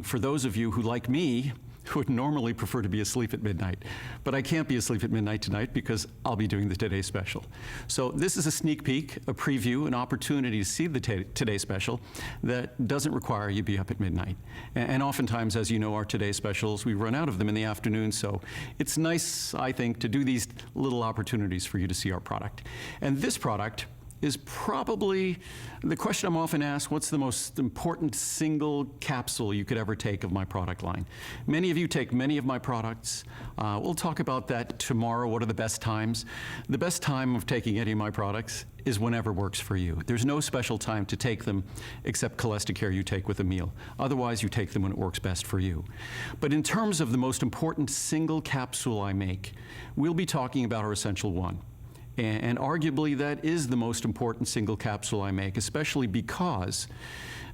warning for those of you who, like me, who would normally prefer to be asleep at midnight. But I can't be asleep at midnight tonight because I'll be doing the Today Special. So this is a sneak peek, a preview, an opportunity to see the Today Special that doesn't require you be up at midnight. And oftentimes, as you know, our Today Specials, we run out of them in the afternoon, so it's nice, I think, to do these little opportunities for you to see our product. And this product is probably the question I'm often asked: what's the most important single capsule you could ever take of my product line? Many of you take many of my products. We'll talk about that tomorrow. What are the best times? The best time of taking any of my products is whenever works for you. There's no special time to take them except Cholesterol you take with a meal. Otherwise, you take them when it works best for you. But in terms of the most important single capsule I make, we'll be talking about our Essential One. And arguably that is the most important single capsule I make, especially because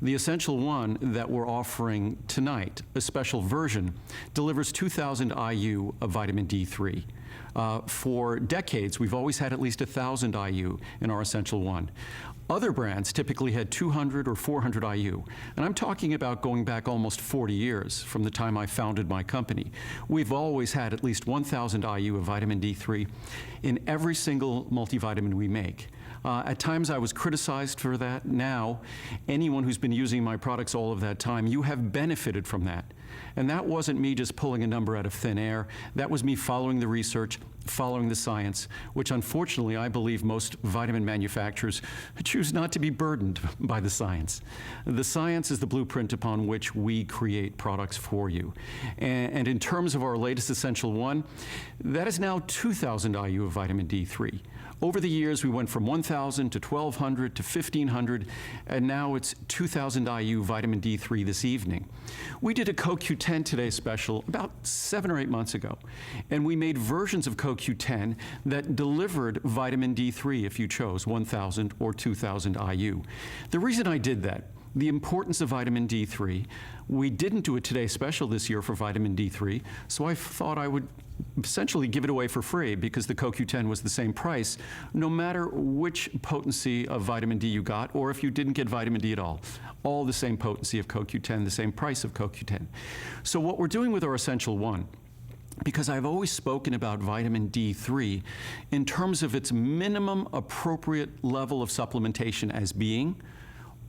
the Essential One that we're offering tonight, a special version, delivers 2,000 IU of vitamin D3. For decades, we've always had at least 1,000 IU in our Essential One. Other brands typically had 200 or 400 IU, and I'm talking about going back almost 40 years from the time I founded my company. We've always had at least 1,000 IU of vitamin D3 in every single multivitamin we make. At times I was criticized for that. Now, anyone who's been using my products all of that time, you have benefited from that. And that wasn't me just pulling a number out of thin air. That was me following the research, following the science, which unfortunately I believe most vitamin manufacturers choose not to be burdened by the science. The science is the blueprint upon which we create products for you. And in terms of our latest Essential One, that is now 2,000 IU of vitamin D3. Over the years, we went from 1,000 to 1,200 to 1,500, and now it's 2,000 IU vitamin D3 this evening. We did a CoQ10 Today Special about 7 or 8 months ago, and we made versions of CoQ10 that delivered vitamin D3 if you chose 1,000 or 2,000 IU. The reason I did that, the importance of vitamin D3, we didn't do a Today Special this year for vitamin D3, so I thought I would essentially give it away for free because the CoQ10 was the same price, no matter which potency of vitamin D you got, or if you didn't get vitamin D at all the same potency of CoQ10, the same price of CoQ10. So what we're doing with our Essential One, because I've always spoken about vitamin D3 in terms of its minimum appropriate level of supplementation as being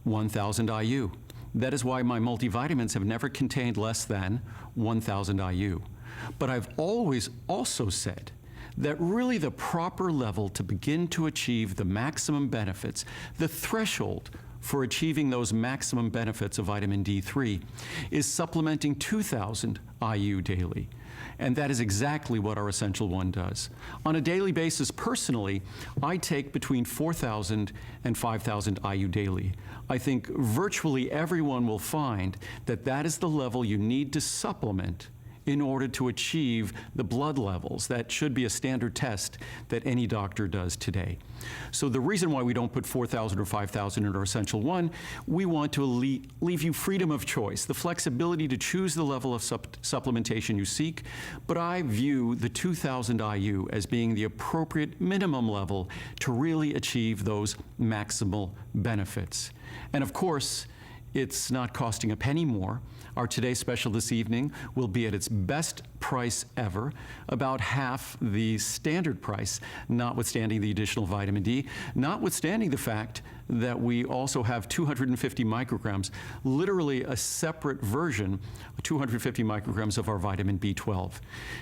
1,000 IU. That is why my multivitamins have never contained less than 1,000 IU. But I've always also said that really the proper level to begin to achieve the maximum benefits, the threshold for achieving those maximum benefits of vitamin D3 is supplementing 2,000 IU daily. And that is exactly what our Essential One does. On a daily basis, personally, I take between 4,000 and 5,000 IU daily. I think virtually everyone will find that that is the level you need to supplement in order to achieve the blood levels. That should be a standard test that any doctor does today. So the reason why we don't put 4,000 or 5,000 in our Essential One, we want to leave you freedom of choice, the flexibility to choose the level of supplementation you seek, but I view the 2,000 IU as being the appropriate minimum level to really achieve those maximal benefits. And of course, it's not costing a penny more. Our Today Special this evening will be at its best price ever, about half the standard price, notwithstanding the additional vitamin D, notwithstanding the fact that we also have 250 micrograms, literally a separate version, 250 micrograms of our vitamin B12.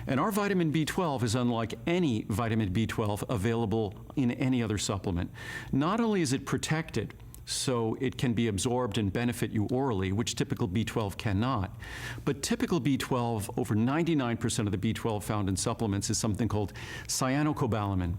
And our vitamin B12 is unlike any vitamin B12 available in any other supplement. Not only is it protected, so it can be absorbed and benefit you orally, which typical B12 cannot. But typical B12, over 99% of the B12 found in supplements is something called cyanocobalamin.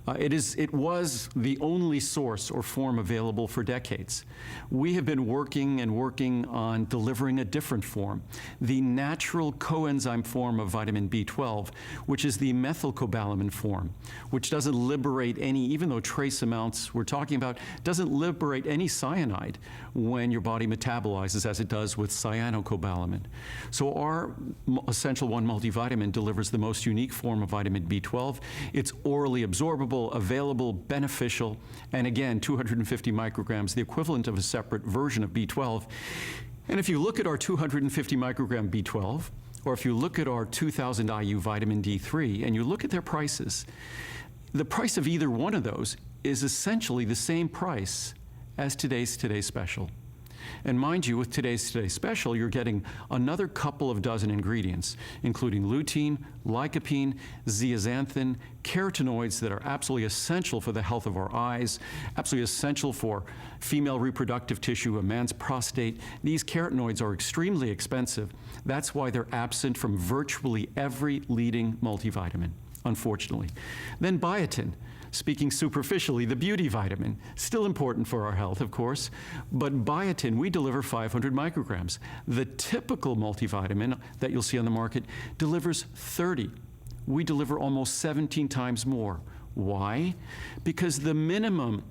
It was the only source or form available for decades. We have been working on delivering a different form, the natural coenzyme form of vitamin B12, which is the methylcobalamin form, which doesn't liberate any, even though trace amounts we're talking about, doesn't liberate any cyanide when your body metabolizes as it does with cyanocobalamin. So our Essential One multivitamin delivers the most unique form of vitamin B12. It's orally absorbable, available, beneficial, and again, 250 micrograms, the equivalent of a separate version of B12. And if you look at our 250 microgram B12, or if you look at our 2000 IU vitamin D3, and you look at their prices, the price of either one of those is essentially the same price as today's special. And mind you, with today's special, you're getting another couple of dozen ingredients, including lutein, lycopene, zeaxanthin, carotenoids that are absolutely essential for the health of our eyes, absolutely essential for female reproductive tissue, a man's prostate. These carotenoids are extremely expensive. That's why they're absent from virtually every leading multivitamin, unfortunately. Then biotin. Speaking superficially, the beauty vitamin, still important for our health, of course, but biotin, we deliver 500 micrograms. The typical multivitamin that you'll see on the market delivers 30. We deliver almost 17 times more. Why? Because the minimum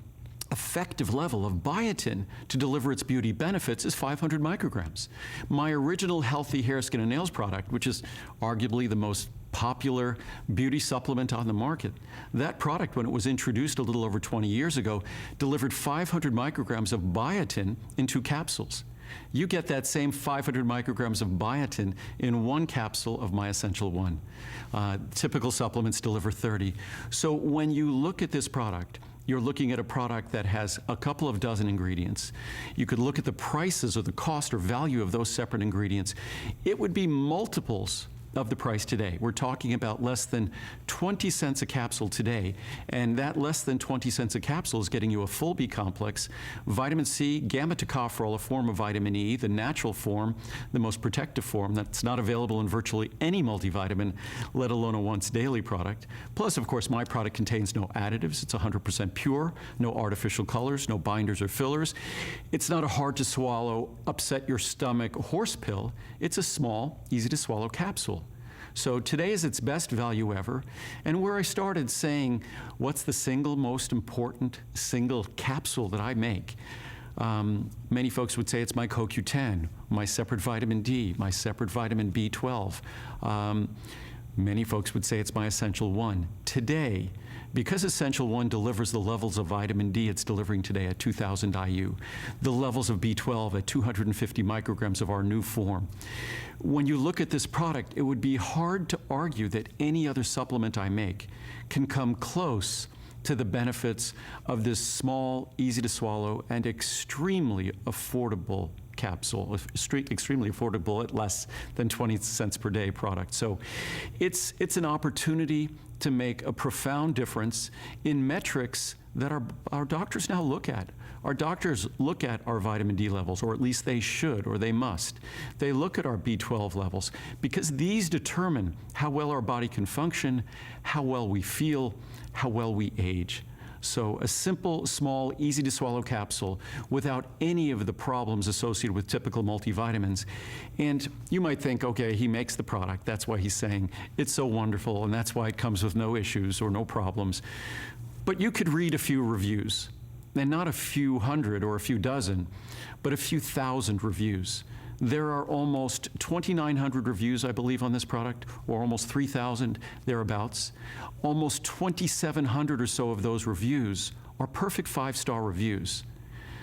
effective level of biotin to deliver its beauty benefits is 500 micrograms. My original healthy hair, skin, and nails product, which is arguably the most popular beauty supplement on the market, that product, when it was introduced a little over 20 years ago, delivered 500 micrograms of biotin in 2 capsules. You get that same 500 micrograms of biotin in 1 capsule of My Essential One. Typical supplements deliver 30. So when you look at this product, you're looking at a product that has a couple of dozen ingredients. You could look at the prices or the cost or value of those separate ingredients. It would be multiples of the price today. We're talking about less than 20 cents a capsule today, and that less than 20 cents a capsule is getting you a full B complex, vitamin C, gamma tocopherol, a form of vitamin E, the natural form, the most protective form that's not available in virtually any multivitamin, let alone a once daily product. Plus, of course, my product contains no additives. It's 100% pure, no artificial colors, no binders or fillers. It's not a hard to swallow, upset your stomach horse pill. It's a small, easy to swallow capsule. So today is its best value ever. And where I started saying, what's the single most important single capsule that I make? Many folks would say it's my CoQ10, my separate vitamin D, my separate vitamin B12. Many folks would say it's my Essential One. Today, because Essential One delivers the levels of vitamin D it's delivering today at 2000 IU, the levels of B12 at 250 micrograms of our new form. When you look at this product, it would be hard to argue that any other supplement I make can come close to the benefits of this small, easy to swallow, and extremely affordable capsule, extremely affordable at less than 20 cents per day product. So it's an opportunity to make a profound difference in metrics that our doctors now look at. Our doctors look at our vitamin D levels, or at least they should, or they must. They look at our B12 levels, because these determine how well our body can function, how well we feel, how well we age. So a simple, small, easy to swallow capsule without any of the problems associated with typical multivitamins. And you might think, okay, he makes the product, that's why he's saying it's so wonderful, and that's why it comes with no issues or no problems. But you could read a few reviews, and not a few hundred or a few dozen, but a few thousand reviews. There are almost 2,900 reviews, I believe, on this product, or almost 3,000 thereabouts. Almost 2,700 or so of those reviews are perfect 5-star reviews.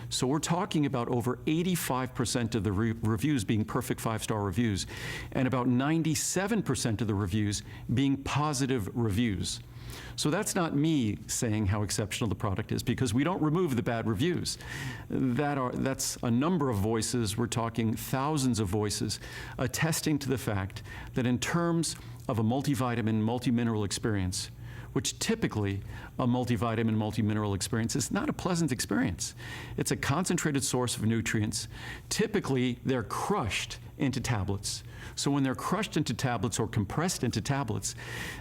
So we're talking about over 85% of the reviews being perfect 5-star reviews, and about 97% of the reviews being positive reviews. So that's not me saying how exceptional the product is, because we don't remove the bad reviews. That's a number of voices, we're talking thousands of voices, attesting to the fact that in terms of a multivitamin, multimineral experience, which typically a multivitamin, multimineral experience is not a pleasant experience. It's a concentrated source of nutrients. Typically, they're crushed into tablets. So when they're crushed into tablets or compressed into tablets,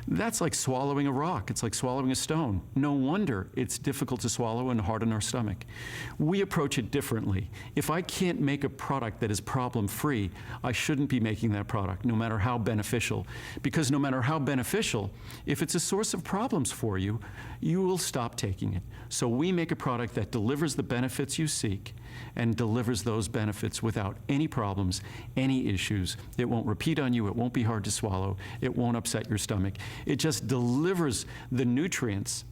that's like swallowing a rock. It's like swallowing a stone. No wonder it's difficult to swallow and hard on our stomach. We approach it differently. If I can't make a product that is problem-free, I shouldn't be making that product, no matter how beneficial. Because no matter how beneficial, if it's a source of problems for you, you will stop taking it. So we make a product that delivers the benefits you seek and delivers those benefits without any problems, any issues. It won't repeat on you, it won't be hard to swallow, it won't upset your stomach. It just delivers the nutrients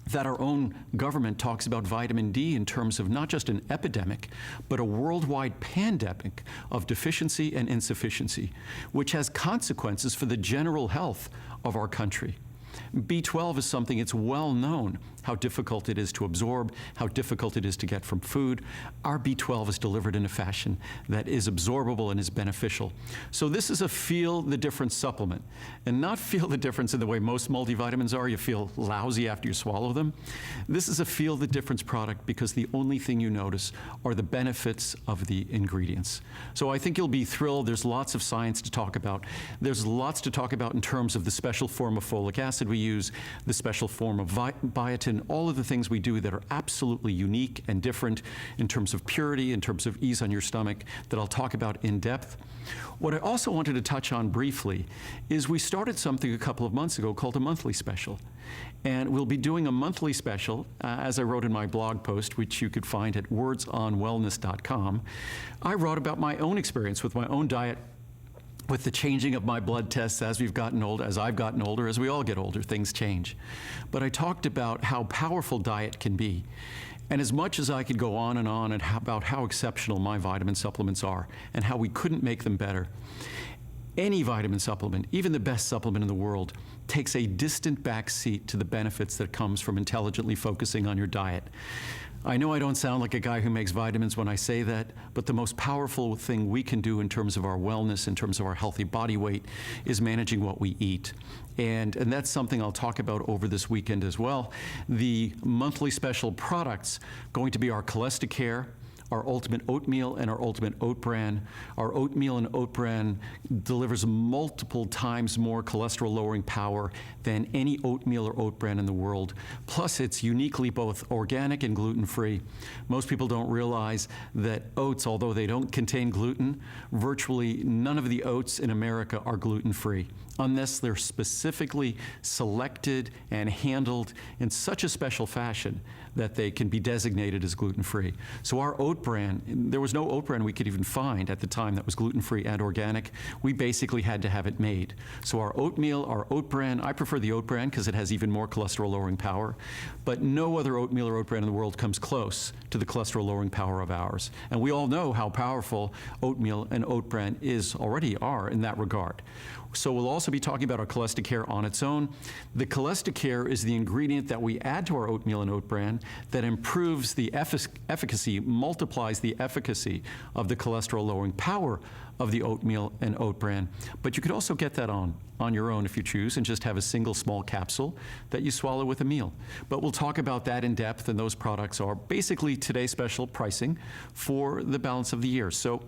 that our own government talks about vitamin D in terms of not just an epidemic, but a worldwide pandemic of deficiency and insufficiency, which has consequences for the general health of our country. B12 is something, it's well known how difficult it is to absorb, how difficult it is to get from food. Our B12 is delivered in a fashion that is absorbable and is beneficial. So this is a feel the difference supplement, and not feel the difference in the way most multivitamins are. You feel lousy after you swallow them. This is a feel the difference product because the only thing you notice are the benefits of the ingredients. So I think you'll be thrilled. There's lots of science to talk about. There's lots to talk about in terms of the special form of folic acid we use, the special form of biotin, all of the things we do that are absolutely unique and different in terms of purity, in terms of ease on your stomach, that I'll talk about in depth. What I also wanted to touch on briefly is we started something a couple of months ago called a monthly special. And we'll be doing a monthly special, as I wrote in my blog post, which you could find at wordsonwellness.com. I wrote about my own experience with my own diet, with the changing of my blood tests as we've gotten older, as I've gotten older, as we all get older, things change. But I talked about how powerful diet can be. And as much as I could go on and about how exceptional my vitamin supplements are and how we couldn't make them better, any vitamin supplement, even the best supplement in the world, takes a distant back seat to the benefits that comes from intelligently focusing on your diet. I know I don't sound like a guy who makes vitamins when I say that, but the most powerful thing we can do in terms of our wellness, in terms of our healthy body weight, is managing what we eat. And that's something I'll talk about over this weekend as well. The monthly special products going to be our Cholestericare, our Ultimate Oatmeal, and our Ultimate Oat Bran. Our oatmeal and oat bran delivers multiple times more cholesterol-lowering power than any oatmeal or oat bran in the world. Plus, it's uniquely both organic and gluten-free. Most people don't realize that oats, although they don't contain gluten, virtually none of the oats in America are gluten-free, unless they're specifically selected and handled in such a special fashion that they can be designated as gluten-free. So our oat bran, there was no oat bran we could even find at the time that was gluten-free and organic. We basically had to have it made. So our oatmeal, our oat bran, I prefer the oat bran because it has even more cholesterol-lowering power, but no other oatmeal or oat bran in the world comes close to the cholesterol-lowering power of ours. And we all know how powerful oatmeal and oat bran already are in that regard. So we'll also be talking about our Cholestericare on its own. The Cholestericare is the ingredient that we add to our oatmeal and oat bran that improves the efficacy, multiplies the efficacy of the cholesterol-lowering power of the oatmeal and oat bran. But you could also get that on your own if you choose and just have a single small capsule that you swallow with a meal. But we'll talk about that in depth, and those products are basically today's special pricing for the balance of the year. So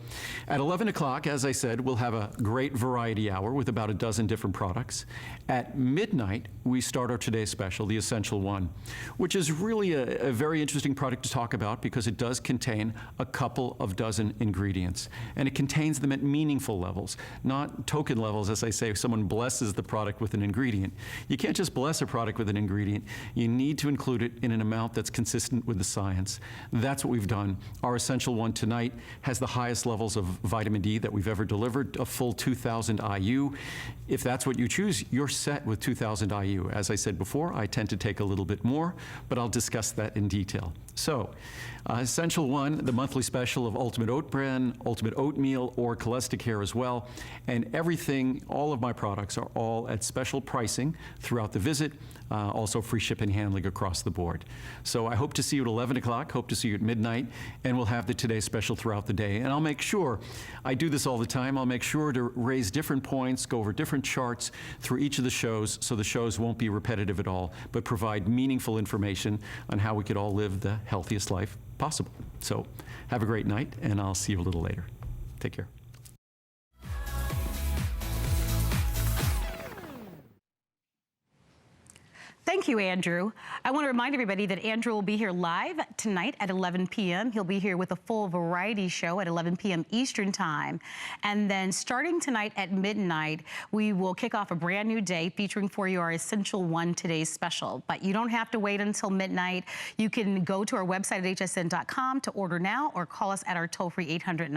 at 11 o'clock, as I said, we'll have a great variety hour with about a dozen different products. At midnight, we start our today's special, the Essential One, which is really a very interesting product to talk about because it does contain a couple of dozen ingredients. And it contains them at meaningful levels, not token levels, as I say, someone blesses the product with an ingredient. You can't just bless a product with an ingredient. You need to include it in an amount that's consistent with the science. That's what we've done. Our Essential One tonight has the highest levels of vitamin D that we've ever delivered, a full 2,000 IU. If that's what you choose, you're set with 2,000 IU. As I said before, I tend to take a little bit more, but I'll discuss that in detail. So, Essential One, the monthly special of Ultimate Oat Bran, Ultimate Oatmeal, or Cholestericare as well. And everything, all of my products are all at special pricing throughout the visit, also free shipping and handling across the board. So I hope to see you at 11 o'clock, hope to see you at midnight, and we'll have the Today Special throughout the day. And I'll make sure, I do this all the time, I'll make sure to raise different points, go over different charts through each of the shows so the shows won't be repetitive at all, but provide meaningful information on how we could all live the healthiest life possible. So have a great night, and I'll see you a little later. Take care. Thank you, Andrew. I want to remind everybody that Andrew will be here live tonight at 11 p.m. He'll be here with a full variety show at 11 p.m. Eastern Time. And then starting tonight at midnight, we will kick off a brand new day featuring for you our Essential One Today's Special. But you don't have to wait until midnight. You can go to our website at hsn.com to order now or call us at our toll-free 800